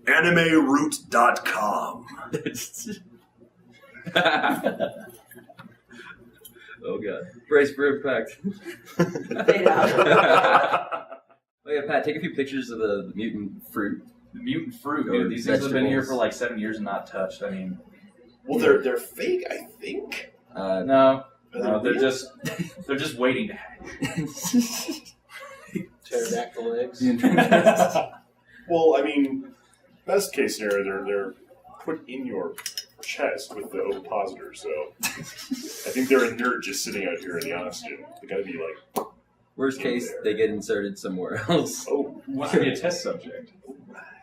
AnimeRoot.com. Oh god. Brace for impact. Fade out. Oh yeah, Pat, take a few pictures of the mutant fruit. The mutant fruit, Or dude. These things have been here vegetables. for like 7 years and not touched. I mean, Well, they're fake, I think. no, they're real? just waiting to hatch. Pterodactyl legs. Well, I mean, best case scenario, they're put in your chest with the ovipositor, so I think they're inert just sitting out here in the oxygen. They gotta be like, Worst case, they get inserted somewhere else. oh, Want to be a test subject?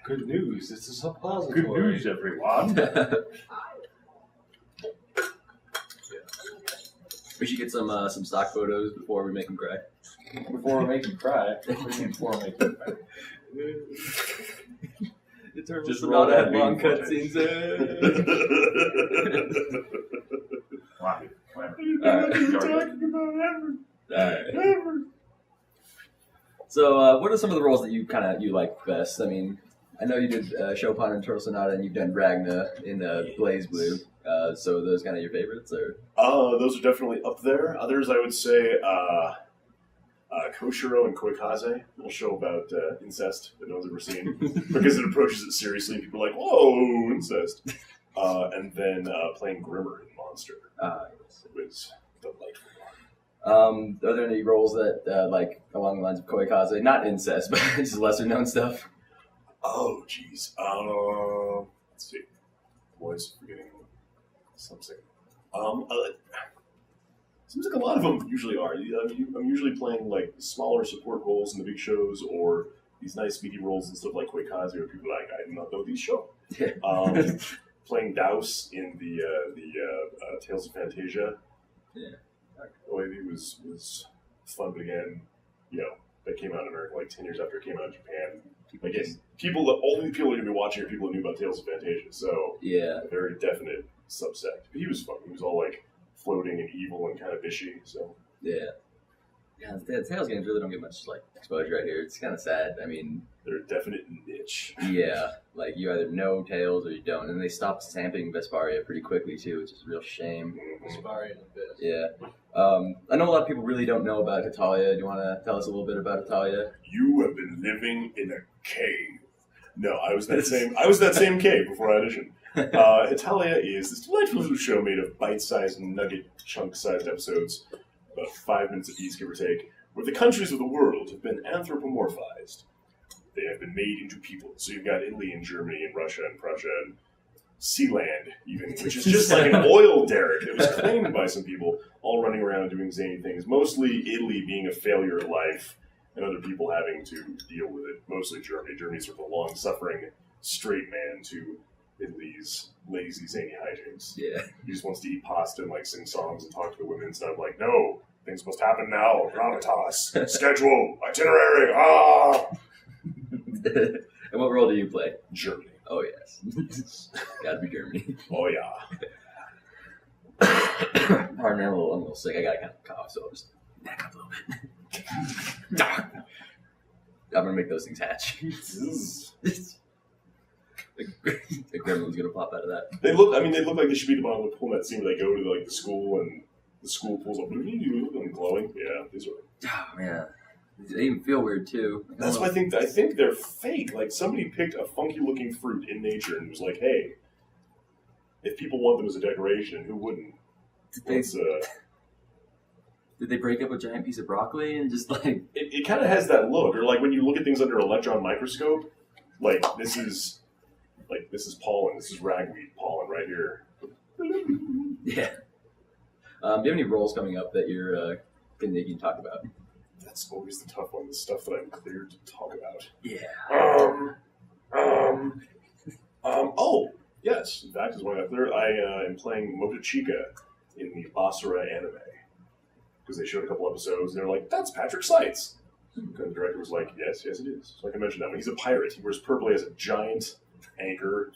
Good news. It's a suppository. Good news, everyone. We should get some stock photos before we make them cry. Before we make you cry. What do you mean before we make you cry? Just roll not that have long bean cutscenes. Wow. Whatever. Alright. So, what are some of the roles that you like best? I mean, I know you did Chopin and Turtle Sonata, and you've done Ragna in Blaze Blue. So, are those kind of your favorites, or? those are definitely up there. Others, I would say, Koshiro and Koikaze, a little show about incest that no one's ever seen, because it approaches it seriously, and people are like, whoa, incest. And then playing Grimmer in Monster. It was delightful. Are there any roles that, like, along the lines of Koikaze, not incest, but just lesser known stuff? Oh, jeez. Let's see. Boys, forgetting something. Seems like a lot of them usually are. I'm usually playing like smaller support roles in the big shows, or these nice meaty roles and stuff like Koikaze, or people like, I do not know these show. Playing Daus in the Tales of Fantasia. Yeah. OAV was fun, but again, that came out in America like 10 years after it came out in Japan. Again, only people who are going to be watching are people who knew about Tales of Fantasia, so Yeah. a very definite subsect. But he was fun. He was all like floating and evil and kind of bishy, so. Yeah. Yeah, the Tales games really don't get much like exposure right here. It's kind of sad. I mean, They're a definite niche. yeah, like you either know Tales or you don't, and they stopped stamping Vesparia pretty quickly too, which is a real shame. Aspiring abyss. Yeah. I know a lot of people really don't know about Hetalia. Do you want to tell us a little bit about Hetalia? You have been living in a cave. No, I was that same cave before I auditioned. Hetalia is this delightful little show made of bite-sized, nugget, chunk-sized episodes, about 5 minutes apiece, give or take, where the countries of the world have been anthropomorphized. They have been made into people. So you've got Italy and Germany and Russia and Prussia and Sealand, even, which is just like an oil derrick that was claimed by some people, all running around doing zany things. Mostly Italy being a failure at life, and other people having to deal with it. Mostly Germany. Germany's sort of a long-suffering straight man to Italy's lazy, zany hijinks. Yeah. He just wants to eat pasta and like sing songs and talk to the women and stuff. Like, no, things must happen now. Gravitas, schedule, itinerary. And what role do you play? Germany. Oh yes, gotta be Germany. Oh yeah. Pardon me, I'm a little sick. I got kind of cough, so I'll just back up a little bit. I'm gonna make those things hatch. The gremlin's gonna pop out of that. They look like they should be the bottom of the pool in that scene where they go to like the school and the school pulls up and glowing. Yeah, these are. Oh man, they even feel weird too. That's why I think they're fake. Like somebody picked a funky looking fruit in nature and was like, hey, if people want them as a decoration, who wouldn't? Did they break up a giant piece of broccoli and just like? It kind of has that look, or like when you look at things under an electron microscope, like this is pollen. This is ragweed pollen right here. Yeah. Do you have any roles coming up that you can talk about? That's always the tough one. The stuff that I'm cleared to talk about. Yeah. Oh, yes. In fact, as one of the third, I am playing Motochika in the Basara anime. Because they showed a couple episodes, and they're like, that's Patrick Seitz. And the director was like, yes, it is. So I can mention that one. He's a pirate. He wears purple. He has a giant anchor.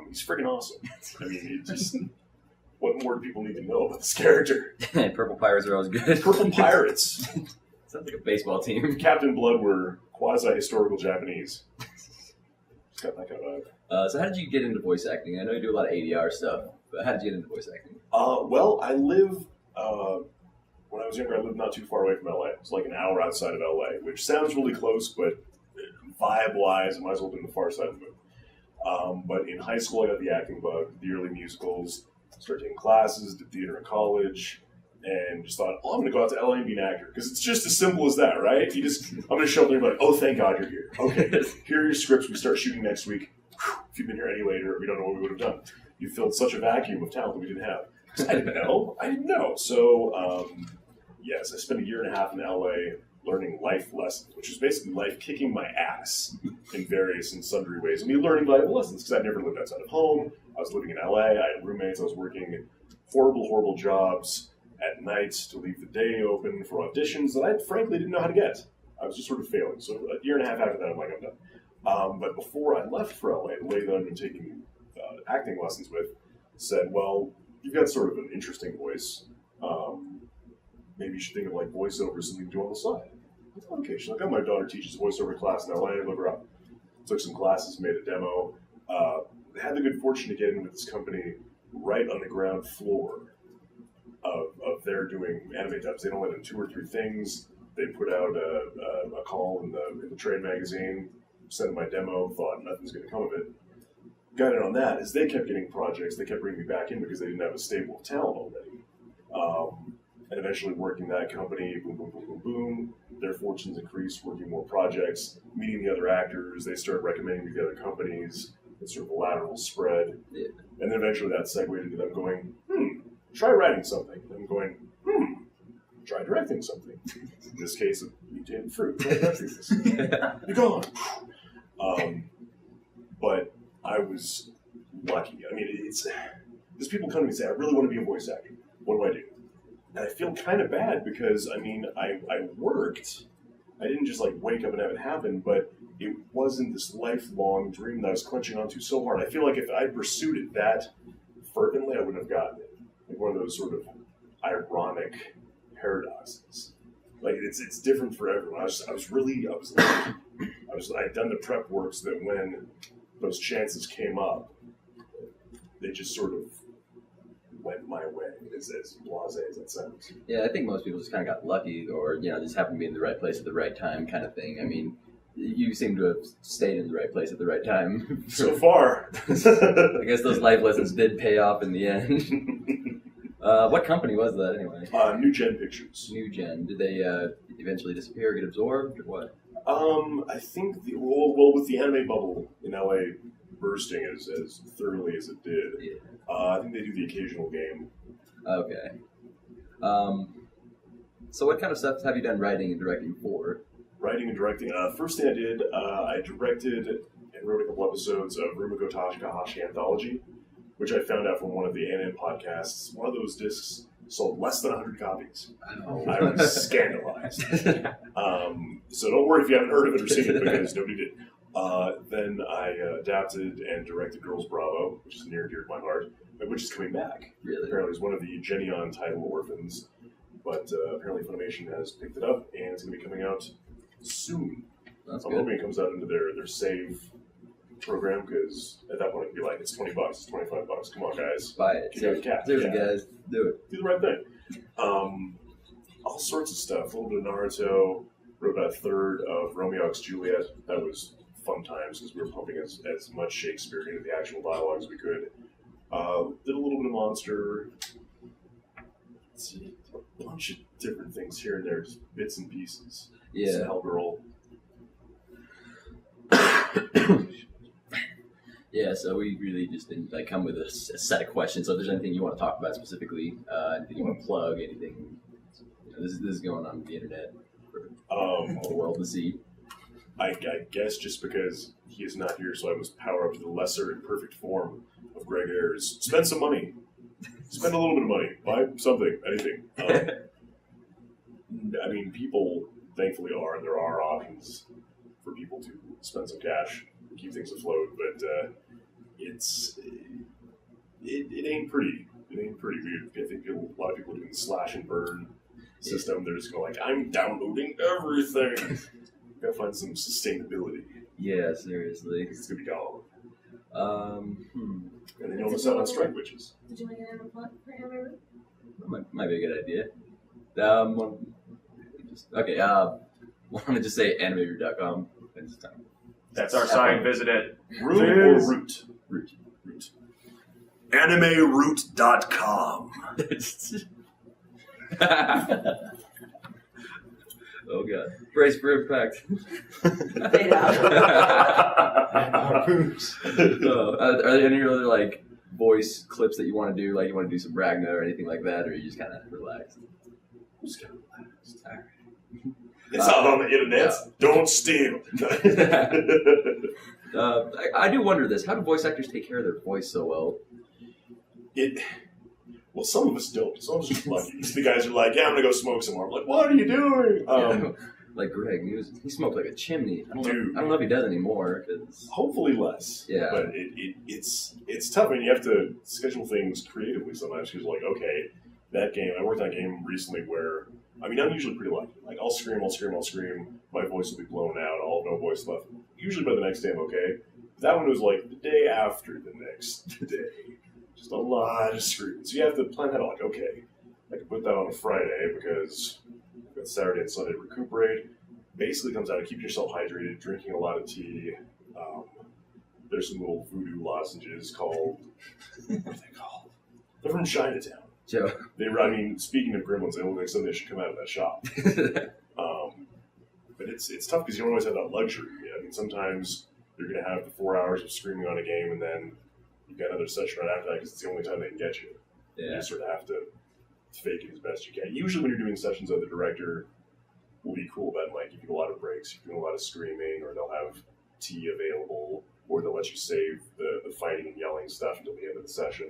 He's freaking awesome. I mean, it just... What more do people need to know about this character? Purple pirates are always good. Purple pirates. Sounds like a baseball team. Captain Blood were quasi-historical Japanese. Got that kind of vibe. So how did you get into voice acting? I know you do a lot of ADR stuff, but how did you get into voice acting? Well, I live, when I was younger, I lived not too far away from LA. It's like an hour outside of LA, which sounds really close, but vibe-wise, I might as well be on the far side of the moon. But in high school, I got the acting bug, the early musicals, started taking classes, did theater in college, and just thought, oh, I'm going to go out to LA and be an actor. Because it's just as simple as that, right? I'm going to show up there and be like, oh, thank God you're here. Okay, here are your scripts. We start shooting next week. Whew, if you'd been here any later, we don't know what we would have done. You filled such a vacuum of talent that we didn't have. I didn't know. So, yes, I spent a year and a half in LA learning life lessons, which is basically life kicking my ass in various and sundry ways. I mean, learning valuable lessons because I'd never lived outside of home. I was living in LA. I had roommates. I was working horrible jobs at nights to leave the day open for auditions that I frankly didn't know how to get. I was just sort of failing. So a year and a half after that, I'm like, I'm done. But before I left for LA, the lady that I'd been taking acting lessons with said, well, you've got sort of an interesting voice. Maybe you should think of like voiceover, something to do on the side. Okay, she's like, oh, my daughter teaches voiceover class in LA. Look her up. Took some classes, made a demo. Had the good fortune to get in with this company right on the ground floor of their doing anime dubs. They'd only done 2 or 3 things. They put out a call in the trade magazine, sent my demo, thought nothing's going to come of it. Got in on that. As they kept getting projects, they kept bringing me back in because they didn't have a stable of talent already. And eventually working that company, boom. Their fortunes increased, working more projects, meeting the other actors. They started recommending me to the other companies. It's sort of a lateral spread. Yeah. And then eventually that segued into them going, try writing something. And I'm going, try directing something. In this case, of mutated fruit. Try directing this. You're gone. But I was lucky. I mean, there's people come to me and say, I really want to be a voice actor. What do I do? And I feel kind of bad because, I mean, I worked. I didn't just like wake up and have it happen, but it wasn't this lifelong dream that I was clenching onto so hard. I feel like if I pursued it that fervently, I wouldn't have gotten it. Like one of those sort of ironic paradoxes. Like it's different for everyone. I'd done the prep work so that when those chances came up, they just sort of went my way, as blasé as that sounds. Yeah, I think most people just kind of got lucky or, just happened to be in the right place at the right time kind of thing. I mean, you seem to have stayed in the right place at the right time. So far. I guess those life lessons did pay off in the end. What company was that anyway? New Gen Pictures. New Gen. Did they eventually disappear or get absorbed or what? I think, with the anime bubble in LA bursting as thoroughly as it did, I think they do the occasional game. Okay. So what kind of stuff have you done writing and directing for? Writing and directing. First thing I did, I directed and wrote a couple episodes of Rumiko Takahashi Anthology, which I found out from one of the anime podcasts. One of those discs sold less than 100 copies. Oh. I was scandalized. So don't worry if you haven't heard of it or seen it, because nobody did. Then I adapted and directed Girls Bravo, which is near and dear to my heart, which is coming back. Really? Apparently it's one of the Genion title orphans, but apparently Funimation has picked it up, and it's going to be coming out soon. That's I'm good. hoping it comes out into their save program, because at that point it'd be like, it's $20, it's $25. Come on, guys. Buy it. Get out the cat. Seriously, guys, do it. Do the right thing. All sorts of stuff. A little bit of Naruto. Wrote about a third of Romeo x Juliet. That was fun times because we were pumping as much Shakespeare into the actual dialogue as we could. Did a little bit of Monster. Let's see, a bunch of different things here and there, just bits and pieces. Yeah. Some Hellgirl. Yeah, so we really just didn't come with a set of questions. So if there's anything you want to talk about specifically, anything you want to plug, anything, this is going on the internet for the world to see. I guess just because he is not here, so I must power up to the lesser imperfect form of Greg Ayres. Spend some money. Spend a little bit of money. Buy something, anything. I mean, people thankfully are, and there are options for people to spend some cash and keep things afloat, but it ain't pretty. It ain't pretty. I think a lot of people are doing the slash and burn system. They're just going like, I'm downloading everything. Gotta find some sustainability. Yeah, seriously. It's gonna be gone. And then you'll miss out on Strike Witches. Did you make an anime plot for Anime Root? Might be a good idea. Okay, why don't I just say animeroot.com? That's our sign. Visit it. Root or Root? Root. AnimeRoot.com. Oh god. Brace for impact. Fade out. Harpoons. Are there any other like voice clips that you want to do? Like you want to do some Ragna or anything like that, or you just kind of relax? Just kind of relaxed. It's out on the internet. Don't steal. I do wonder this: how do voice actors take care of their voice so well? Well, some of us don't. Some of us are just lucky. The guys are like, "Yeah, I'm gonna go smoke somewhere." I'm like, "What are you doing?" Like Greg, he smoked like a chimney. I don't Dude. know if he does anymore. Cause... Hopefully less. Yeah. But it's tough. I mean, you have to schedule things creatively sometimes. Because like, okay, that game. I worked on a game recently where, I mean, I'm usually pretty lucky. Like, I'll scream. My voice will be blown out. I'll have no voice left. Usually by the next day, I'm okay. That one was like the day after the next day. Just a lot of screaming. So you have to plan that out. Like, okay, I can put that on a Friday because I've got Saturday and Sunday to recuperate. Basically comes out to keep yourself hydrated, drinking a lot of tea. There's some little voodoo lozenges called, what are they called? They're from Chinatown. Joe. Speaking of gremlins, they look like something that should come out of that shop. But it's tough because you don't always have that luxury. I mean, sometimes you're going to have the 4 hours of screaming on a game and then you've got another session right after that because it's the only time they can get you. Yeah. You just sort of have to fake it as best you can. Usually when you're doing sessions, the director will be cool about it. Like, give you a lot of breaks, you're doing a lot of screaming, or they'll have tea available, or they'll let you save the fighting and yelling stuff until the end of the session,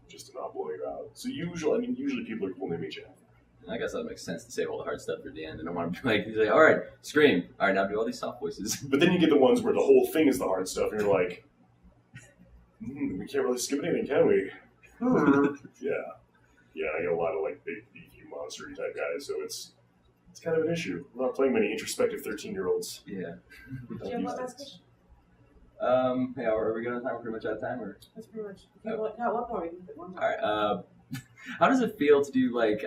just to not blow you out. So usually people are cool when they meet you. I guess that makes sense to save all the hard stuff for the end. And I want to be like, he's like, all right, scream. All right, now do all these soft voices. But then you get the ones where the whole thing is the hard stuff, and you're like, we can't really skip anything, can we? Yeah, I get a lot of like big, beefy, monster-y type guys, so it's kind of an issue. I'm not playing many introspective 13-year-olds. Yeah. Do you have one last question? Yeah, are we going to time? We're pretty much out of time, or? That's pretty much. If you got one more, we can fit one more. All right. How does it feel to do like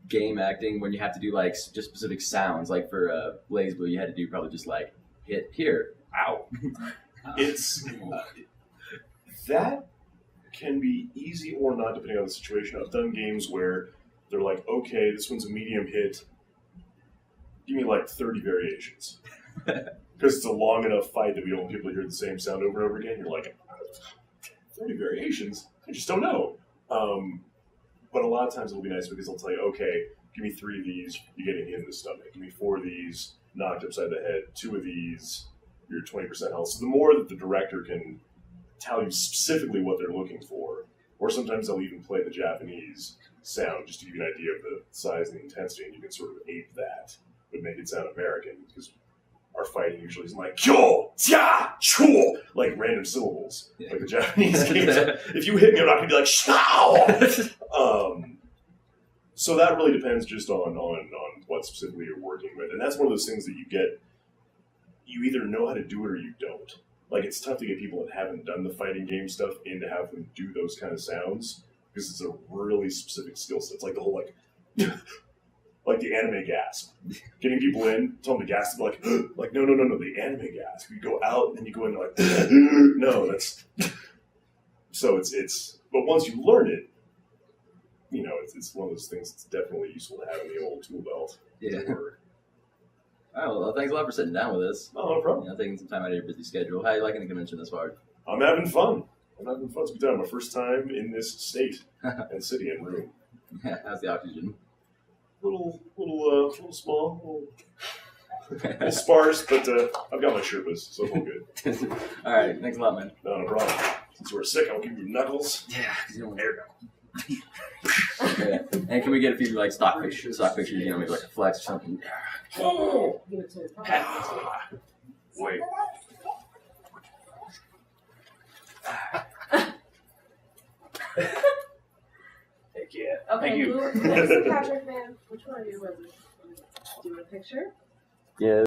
game acting when you have to do like just specific sounds? Like for Blaze Blue, you had to do probably just like hit here, ow. It's that can be easy or not depending on the situation. I've done games where they're like, okay, this one's a medium hit. Give me like 30 variations. Because it's a long enough fight that we don't want people to hear the same sound over and over again. You're like, 30 variations? I just don't know. But a lot of times it'll be nice because they'll tell you, okay, give me 3 of these, you're getting hit in the stomach. Give me 4 of these, knocked upside the head. 2 of these, you're 20% health. So the more that the director can tell you specifically what they're looking for, or sometimes they'll even play the Japanese sound just to give you an idea of the size and the intensity, and you can sort of ape that, but make it sound American, because our fighting usually isn't like kyo, tia, chuo, like random syllables, like the Japanese games. If you hit me, I'm not going to be like shao. So that really depends just on what specifically you're working with, and that's one of those things that you get. You either know how to do it or you don't. Like, it's tough to get people that haven't done the fighting game stuff in to have them do those kind of sounds, because it's a really specific skill set. It's like the whole, like the anime gasp. Getting people in, tell them to gasp, like, no, the anime gasp. You go out, and you go in, like, no, that's... So it's... But once you learn it, you know, it's one of those things that's definitely useful to have in the old tool belt. Yeah. All right, well, thanks a lot for sitting down with us. Oh, no problem. Taking some time out of your busy schedule. How are you liking the convention this far? I'm having fun. It's been done. My first time in this state and city and room. How's the oxygen? Little small, little sparse, but I've got my Sherpas, so it's all good. All right, thanks a lot, man. No problem. Since we're sick, I'll give you knuckles. Yeah, because you don't want to. Okay. And can we get a few like stock pictures? You know, maybe like a flex or something. Oh! Give it to Wait. Heck yeah. Okay, Thank you. Blue, next to Patrick, man. Which one of you was it? Do a picture? Yeah.